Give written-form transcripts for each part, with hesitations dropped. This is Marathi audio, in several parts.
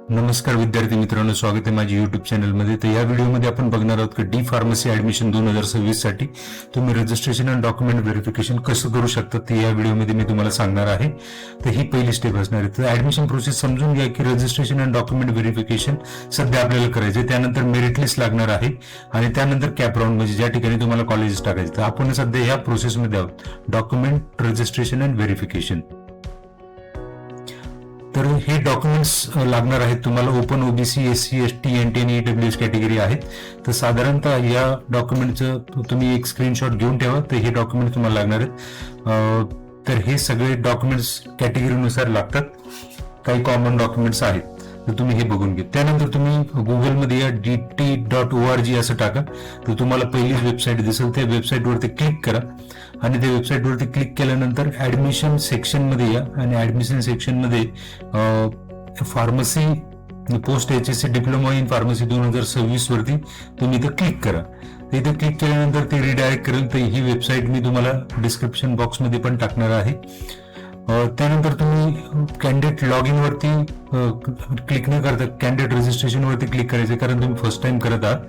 नमस्कार विद्यार्थी मित्रांनो, स्वागत आहे माझ्या युट्यूब चॅनलमध्ये. तर या व्हिडिओमध्ये आपण बघणार आहोत की डी फार्मसी ऍडमिशन 2026 साठी तुम्ही रजिस्ट्रेशन आणि डॉक्युमेंट व्हेरिफिकेशन कसं करू शकता ते या व्हिडिओमध्ये मी तुम्हाला सांगणार आहे. तर ही पहिली स्टेप असणार आहे. तर ऍडमिशन प्रोसेस समजून घ्या की रजिस्ट्रेशन आणि डॉक्युमेंट व्हेरिफिकेशन सध्या आपल्याला करायचे, त्यानंतर मेरिट लिस्ट लागणार आहे आणि त्यानंतर कॅप राऊंड म्हणजे ज्या ठिकाणी तुम्हाला कॉलेजेस टाकायचे. तर आपण सध्या या प्रोसेसमध्ये आहोत, डॉक्युमेंट रजिस्ट्रेशन अँड व्हेरिफिकेशन. तर हे डॉक्युमेंट्स लागणार आहेत तुम्हाला. Open OBC, SC, ST, NT आणि ईडब्ल्यूएस कॅटेगरी आहेत. तर साधारणतः या डॉक्युमेंटचं तुम्ही एक स्क्रीनशॉट घेऊन ठेवा. तर हे डॉक्युमेंट तुम्हाला लागणार आहेत. तर हे सगळे डॉक्युमेंट्स कॅटेगरीनुसार लागतात. काही कॉमन डॉक्युमेंट्स आहेत, तर तुम्ही हे बघून घ्या. त्यानंतर तुम्ही गुगलमध्ये या dt.org असं टाका, तर तुम्हाला पहिलीच वेबसाईट दिसेल. त्या वेबसाईटवरती क्लिक करा आणि त्या वेबसाईटवरती क्लिक केल्यानंतर ऍडमिशन सेक्शनमध्ये या आणि ऍडमिशन सेक्शनमध्ये pharmacy post HSC diploma in pharmacy 2026 वरती तुम्ही इथं क्लिक करा. इथे क्लिक केल्यानंतर ते रिडायरेक्ट करेल. तर ही वेबसाईट मी तुम्हाला डिस्क्रिप्शन बॉक्समध्ये पण टाकणार आहे. त्यानंतर तुम्ही कॅन्डिडेट लॉग इन वरती क्लिक न करता कॅन्डिडेट रजिस्ट्रेशन वरती क्लिक करायचे, कारण तुम्ही फर्स्ट टाइम करत आहात.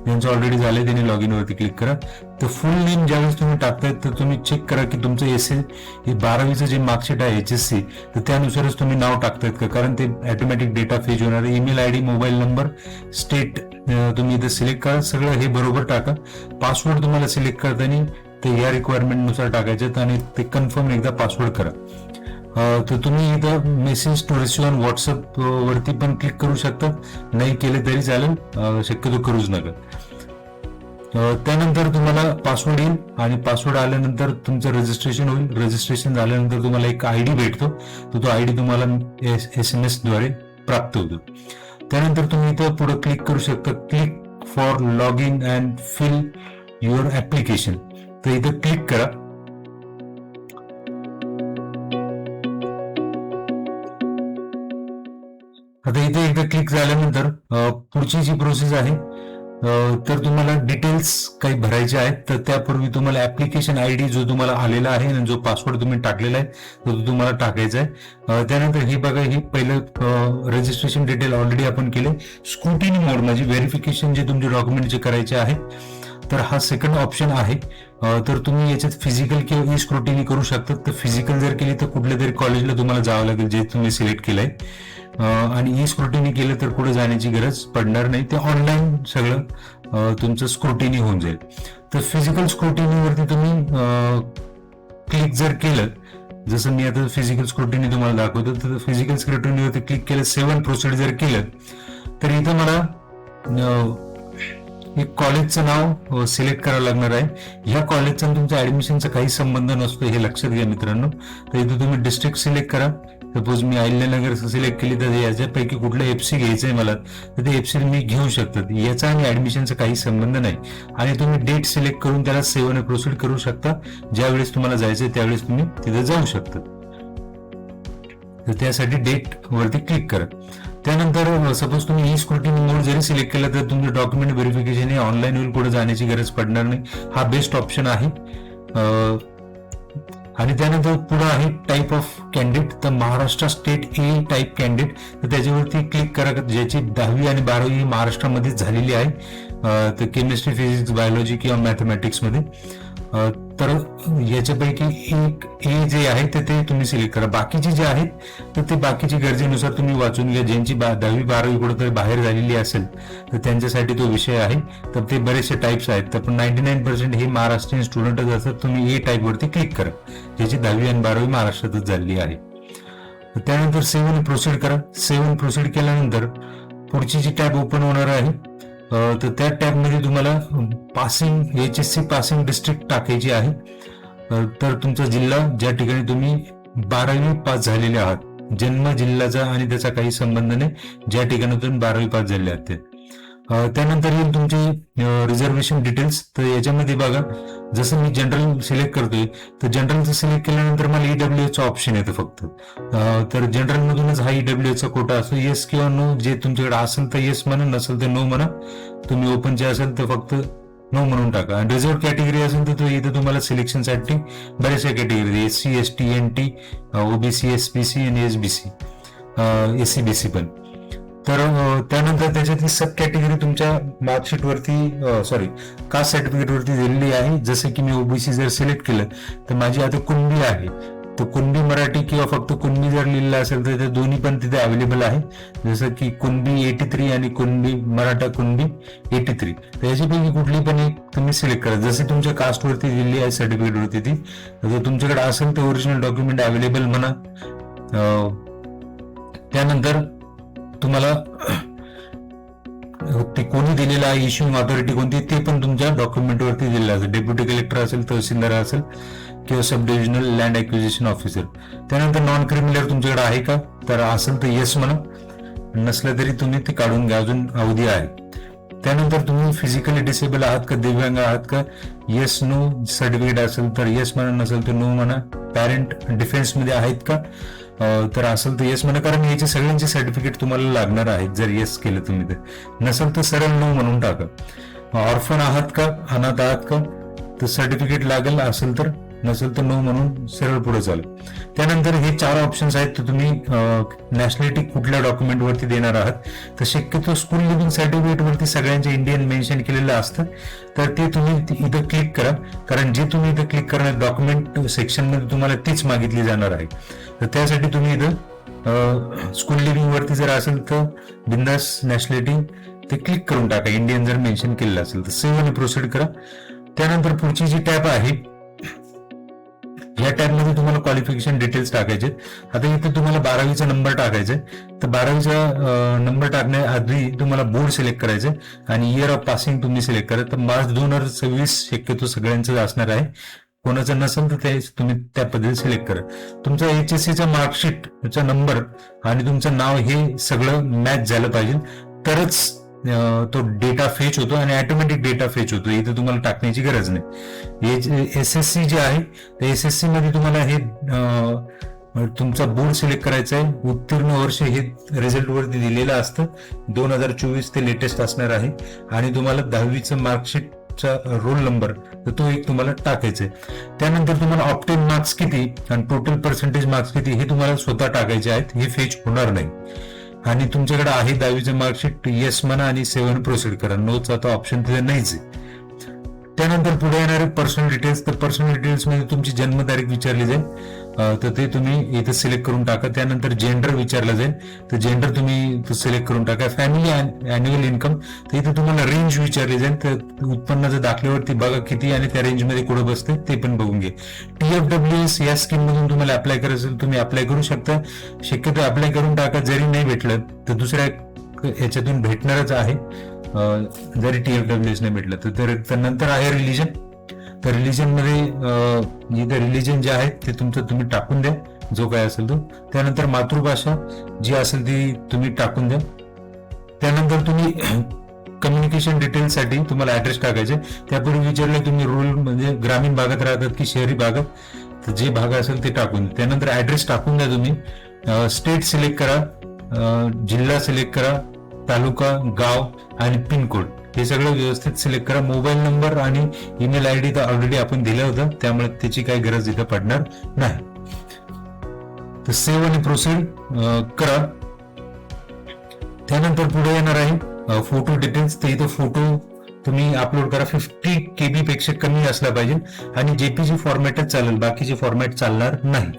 ज्यांचं ऑलरेडी झालंय त्यांनी लॉग इन वरती क्लिक करा. तर फुल नेम ज्यावेळेस तुम्ही टाकतायत तर तुम्ही चेक करा की तुमचं हे 12वीचं जे मार्कशीट आहे HSC, तर त्यानुसारच तुम्ही नाव टाकतायत का, कारण ते ऑटोमॅटिक डेटा फेच होणार आहे. Email ID, mobile number, state तुम्ही इथं सिलेक्ट करा. सगळं हे बरोबर टाका. पासवर्ड तुम्हाला सिलेक्ट करताना ते या रिक्वायरमेंटनुसार टाकायचे आणि ते कन्फर्म एकदा पासवर्ड करा. तर तुम्ही इथं message to receive on WhatsApp वरती पण क्लिक करू शकता. नाही केले तरी चालेल, शक्यतो करूच नका. त्यानंतर तुम्हाला पासवर्ड येईल आणि पासवर्ड आल्यानंतर तुमचं रजिस्ट्रेशन होईल. रजिस्ट्रेशन झाल्यानंतर तुम्हाला एक आयडी भेटतो, तर तो आयडी तुम्हाला SMS द्वारे प्राप्त होतो. त्यानंतर तुम्ही इथं पुढे क्लिक करू शकता, click for log in and fill your application. तर इथं क्लिक करा. आता इथे एकदा क्लिक झाल्यानंतर पुढची जी प्रोसेस आहे, तर तुम्हाला डिटेल्स काही भरायचे आहेत. तर त्यापूर्वी तुम्हाला ऍप्लिकेशन आयडी जो तुम्हाला आलेला आहे आणि जो पासवर्ड तुम्ही टाकलेला आहे तो तुम्हाला टाकायचा आहे. त्यानंतर हे बघा, हे पहिलं रजिस्ट्रेशन डिटेल ऑलरेडी आपण केले. स्क्रुटिनी मोड म्हणजे व्हेरिफिकेशन जे तुमचे डॉक्युमेंट जे करायचे आहे, तर हा सेकंड ऑप्शन आहे. तर तुम्ही याच्यात फिजिकल किंवा ई स्क्रुटिनी करू शकता. तर फिजिकल जर केली तर कुठल्या तरी कॉलेजला तुम्हाला जावं लागेल जे तुम्ही सिलेक्ट केलंय, आणि ई स्क्रुटिनी केलं तर पुढे जाण्याची गरज पडणार नाही. ते ऑनलाईन सगळं तुमचं स्क्रुटिनी होऊन जाईल. तर फिजिकल स्क्रुटिनीवरती तुम्ही क्लिक जर केलं, जसं मी आता फिजिकल स्क्रुटिनी तुम्हाला दाखवतो, तर फिजिकल स्क्रुटिनीवरती क्लिक केलं, 7 प्रोसीड जर केलं, तर इथं मला एक कॉलेजचं नाव सिलेक्ट करावं लागणार आहे. ह्या कॉलेजचा तुमच्या ऍडमिशनचा काही संबंध नसतो, हे लक्षात घ्या मित्रांनो. तर इथं तुम्ही डिस्ट्रिक्ट सिलेक्ट करा. सपोज मी अहिल्यानगर सिलेक्ट केली, तर याच्यापैकी कुठलं FC घ्यायचंय मला, तर ते FC मी घेऊ शकतात. याचा आणि ऍडमिशनचा काही संबंध नाही. आणि तुम्ही डेट सिलेक्ट करून त्याला सेव्ह आणि प्रोसीड करू शकता. ज्यावेळेस तुम्हाला जायचंय त्यावेळेस तुम्ही तिथे जाऊ शकता. तर त्यासाठी डेट वरती क्लिक करा. त्यानंतर सपोज तुम्ही ई स्क्रुटिनी मोड जरी सिलेक्ट केला तर तुमचं डॉक्युमेंट व्हेरिफिकेशन हे ऑनलाईन होईल, कुठे जाण्याची गरज पडणार नाही. हा बेस्ट ऑप्शन आहे. आणि त्यानंतर पुढे आहे टाईप ऑफ कॅन्डिडेट. तर Maharashtra state A type candidate, तर त्याच्यावरती क्लिक करा. ज्याची 10वी आणि 12वी महाराष्ट्रामध्येच झालेली आहे, तर केमिस्ट्री, फिजिक्स, बायोलॉजी किंवा मॅथमॅटिक्स मध्ये. तर याच्यापैकी एक ए जे आहे ते तुम्ही सिलेक्ट करा. बाकीचे जे आहेत तर ते बाकीची गरजेनुसार तुम्ही वाचून घ्या. ज्यांची 10वी 12वी कुठेतरी बाहेर झालेली असेल तर त्यांच्यासाठी तो विषय आहे. तर ते बरेचसे टाईप्स आहेत, तर पण 99% हे महाराष्ट्रीयन स्टुडंटच असतात. तुम्ही ए टाईप वरती क्लिक करा, ज्याची 10वी आणि 12वी महाराष्ट्रातच झालेली आहे. त्यानंतर सेव्ह आणि प्रोसीड करा. सेव्ह आणि प्रोसीड केल्यानंतर पुढची जी टॅब ओपन होणार आहे, तर त्या टॅब मध्ये तुम्हाला पासिंग HSC पासिंग डिस्ट्रिक्ट टाकायची आहे. तर तुमचा जिल्हा ज्या ठिकाणी तुम्ही 12वी पास झालेले आहात, जन्म जिल्ह्याचा आणि त्याचा काही संबंध नाही, ज्या ठिकाणी तुम्ही 12वी पास झाले आहात ते. त्यानंतर येईल तुमची रिझर्वेशन डिटेल्स. तर याच्यामध्ये बघा, जसं मी जनरल सिलेक्ट करतोय, तर जनरलचं सिलेक्ट केल्यानंतर मला EWHचा ऑप्शन येतं फक्त. तर जनरल मधूनच हा EWHचा कोटा असतो. येस किंवा नो, जे तुमच्याकडे असेल तर येस म्हणा, नसेल तर नो म्हणा. तुम्ही ओपनचे असेल तर फक्त नो म्हणून टाका. आणि रिझर्व कॅटेगरी असेल तर इथे तुम्हाला सिलेक्शनसाठी बऱ्याचशा category, SC, ST, NT, OBC, SBC आणि SBC, SCBC पण. तर त्यानंतर त्याच्यातली सब कॅटेगरी तुमच्या मार्कशीट वरती कास्ट सर्टिफिकेट वरती दिलेली आहे. जसं की मी ओबीसी जर सिलेक्ट केलं तर माझी आता कुणबी आहे, तर कुणबी मराठी किंवा फक्त कुणबी जर लिहिलेलं असेल तर ते दोन्ही पण तिथे अवेलेबल आहे. जसं की कुणबी 83 आणि कुणबी मराठा कुणबी 83, तर याच्यापैकी कुठली पण एक तुम्ही सिलेक्ट करा. जसे तुमच्या कास्ट वरती दिलेली आहे सर्टिफिकेट वरती ती, जर तुमच्याकडे असेल तर ओरिजिनल डॉक्युमेंट अवेलेबल म्हणा. त्यानंतर तुम्हाला ते कोणी दिलेलं आहे, इश्यूइंग ऑथॉरिटी कोणती ते पण तुमच्या डॉक्युमेंट वरती दिलेलं असेल. डेप्युटी कलेक्टर असेल, तहसीलदार असेल किंवा सब डिव्हिजनल लँड ॲक्विजिशन ऑफिसर. त्यानंतर नॉन क्रिमिनल तुमच्याकडे आहे का, तर असेल तर येस म्हणा, नसलं तरी तुम्ही ते काढून घ्या, अजून अवधी आहे. त्यानंतर तुम्ही फिजिकली डिसेबल आहात का, दिव्यांग आहात का, येस नो सर्टिफिकेट असेल तर येस म्हणा, नसेल तर नो म्हणा. पॅरेंट डिफेन्स मध्ये आहेत का, तर असेल तर येस म्हणा, कारण याचे सगळ्यांचे सर्टिफिकेट तुम्हाला लागणार आहेत जर येस केलं तुम्ही तर. नसेल तर सरळ नो म्हणून टाका. ऑर्फन आहात का, अनाथ आहात का, तर सर्टिफिकेट लागेल, असेल तर, नसेल तर नो म्हणून सरळ पुढे चालेल. त्यानंतर हे 4 ऑप्शन्स आहेत, तर तुम्ही नॅशनॅलिटी कुठल्या डॉक्युमेंट वरती देणार आहात. तर शक्यतो स्कूल लिव्हिंग सर्टिफिकेट वरती सगळ्यांचे इंडियन मेन्शन केलेलं असतं, तर ते तुम्ही इथं क्लिक करा, कारण जे तुम्ही इथं क्लिक करणार डॉक्युमेंट सेक्शन मध्ये तुम्हाला तीच मागितली जाणार आहे. तर त्यासाठी तुम्ही इथं स्कूल लिव्हिंग वरती जर असेल तर बिंदास नॅशनॅलिटी ते क्लिक करून टाका, इंडियन जर मेन्शन केलेलं असेल तर. सेव्ह आणि प्रोसीड करा. त्यानंतर पुढची जी टॅब आहे, या टॅब मध्ये तुम्हाला क्वालिफिकेशन डिटेल्स टाकायचे. आता इथे तुम्हाला 12वीचा नंबर टाकायचा आहे, तर 12वीचा नंबर टाकण्याआधी तुम्हाला बोर्ड सिलेक्ट करायचं आणि इयर ऑफ पासिंग तुम्ही सिलेक्ट करा. तर मार्च 2026 शक्यतो सगळ्यांचं असणार आहे, कोणाचं नसेल तर ते तुम्ही त्या पद्धतीने सिलेक्ट करा. तुमचा HSCचा मार्कशीटचा नंबर आणि तुमचं नाव हे सगळं मॅच झालं पाहिजे, तरच तो डेटा फेच होतो आणि ऑटोमॅटिक डेटा फेच होतो. इथे तुम्हाला टाकण्याची गरज नाही. SSC जे आहे, तर SSC मध्ये तुम्हाला हे तुमचा बोर्ड सिलेक्ट करायचा आहे. उत्तीर्ण वर्ष हे रिझल्ट वरती दिलेलं असतं, 2024 ते लेटेस्ट असणार आहे. आणि तुम्हाला 10वीचं मार्कशीटचा रोल नंबर, तर तो एक तुम्हाला टाकायचा आहे. त्यानंतर तुम्हाला ऑप्टेन मार्क्स किती आणि टोटल पर्सेंटेज मार्क्स किती हे तुम्हाला स्वतः टाकायचे आहेत, हे फेच होणार नाही. आणि तुमच्याकडे आहे 10वीचं मार्कशीट, येस म्हणा आणि सेव्ह प्रोसीड करा. नोचा आता ऑप्शन तिथे नाहीच आहे. त्यानंतर पुढे येणारे पर्सनल डिटेल्स, तर पर्सनल डिटेल्स मध्ये तुमची जन्मतारीख विचारली जाईल, तर ते तुम्ही इथे सिलेक्ट करून टाका. त्यानंतर जेंडर विचारलं जाईल, तर जेंडर तुम्ही सिलेक्ट करून टाका. फॅमिली अॅन्युअल इन्कम, तर इथे तुम्हाला रेंज विचारली जाईल, तर उत्पन्नाच्या दाखल्यावरती बघा किती आणि त्या रेंज मध्ये कुठं बसते ते पण बघून घे. TFWS या स्कीम मधून तुम्हाला अप्लाय करायचं असेल तुम्ही अप्लाय करू शकता. शक्यतो अप्लाय करून टाका, जरी नाही भेटलं तर दुसऱ्या याच्यातून भेटणारच आहे, जरी TFWS नाही भेटलं तर. नंतर आहे रिलीजन, तर रिलीजन मध्ये इथे रिलीजन जे आहे ते तुमचं तुम्ही टाकून द्या, जो काय असेल तो. त्यानंतर मातृभाषा जी असेल ती तुम्ही टाकून द्या. त्यानंतर तुम्ही कम्युनिकेशन डिटेल्स साठी तुम्हाला ऍड्रेस टाकायचे. त्यापूर्वी विचारले तुम्ही रूरल म्हणजे ग्रामीण भागात राहतात की शहरी भागात, तर जे भाग असेल ते टाकून द्या. त्यानंतर ऍड्रेस टाकून द्या तुम्ही. स्टेट सिलेक्ट करा, जिल्हा सिलेक्ट करा, तालुका, गाव आणि पिनकोड हे सगळं व्यवस्थित सिलेक्ट करा. मोबाईल नंबर आणि ईमेल ID तर ऑलरेडी आपण दिलं होतं, त्यामुळे त्याची काही गरज इथं पडणार नाही. तर सेव्ह आणि प्रोसीड करा. त्यानंतर पुढे येणार आहे फोटो डिटेल्स, तर इथं फोटो तुम्ही अपलोड करा. 50 KB पेक्षा कमी असला पाहिजे आणि JPG फॉर्मॅटच चालेल, बाकीचे फॉर्मॅट चालणार नाही.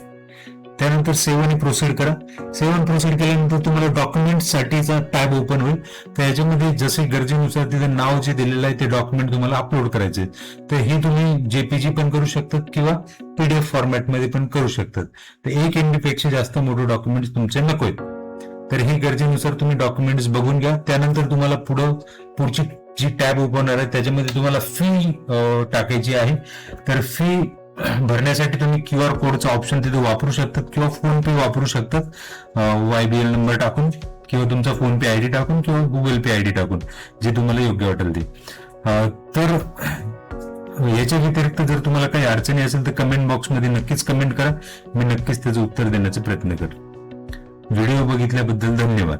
त्यानंतर सेव्ह आणि प्रोसीड करा. सेव्ह आणि प्रोसीड केल्यानंतर तुम्हाला डॉक्युमेंट साठीचा टॅब ओपन होईल. तर याच्यामध्ये जसे गरजेनुसार तिथं नाव जे दिलेलं आहे ते डॉक्युमेंट तुम्हाला अपलोड करायचे. तर हे तुम्ही JPG पण करू शकतात किंवा PDF फॉर्मॅटमध्ये पण करू शकतात. तर 1 MB पेक्षा जास्त मोठे डॉक्युमेंट तुमचे नकोय. तर हे गरजेनुसार तुम्ही डॉक्युमेंट्स बघून घ्या. त्यानंतर तुम्हाला पुढची जी टॅब ओपन होणार आहे त्याच्यामध्ये तुम्हाला फी टाकायची आहे. तर फी भरण्यासाठी तुम्ही QR कोडचा ऑप्शन तिथे वापरू शकतात किंवा फोन पे वापरू शकतात, YBL नंबर टाकून किंवा तुमचा फोन पे ID टाकून किंवा गुगल पे ID टाकून, जे तुम्हाला योग्य वाटेल ते. तर याच्या व्यतिरिक्त जर तुम्हाला काही अडचणी असेल तर कमेंट बॉक्समध्ये नक्कीच कमेंट करा, मी नक्कीच त्याचं उत्तर देण्याचा प्रयत्न करेन. व्हिडिओ बघितल्याबद्दल धन्यवाद.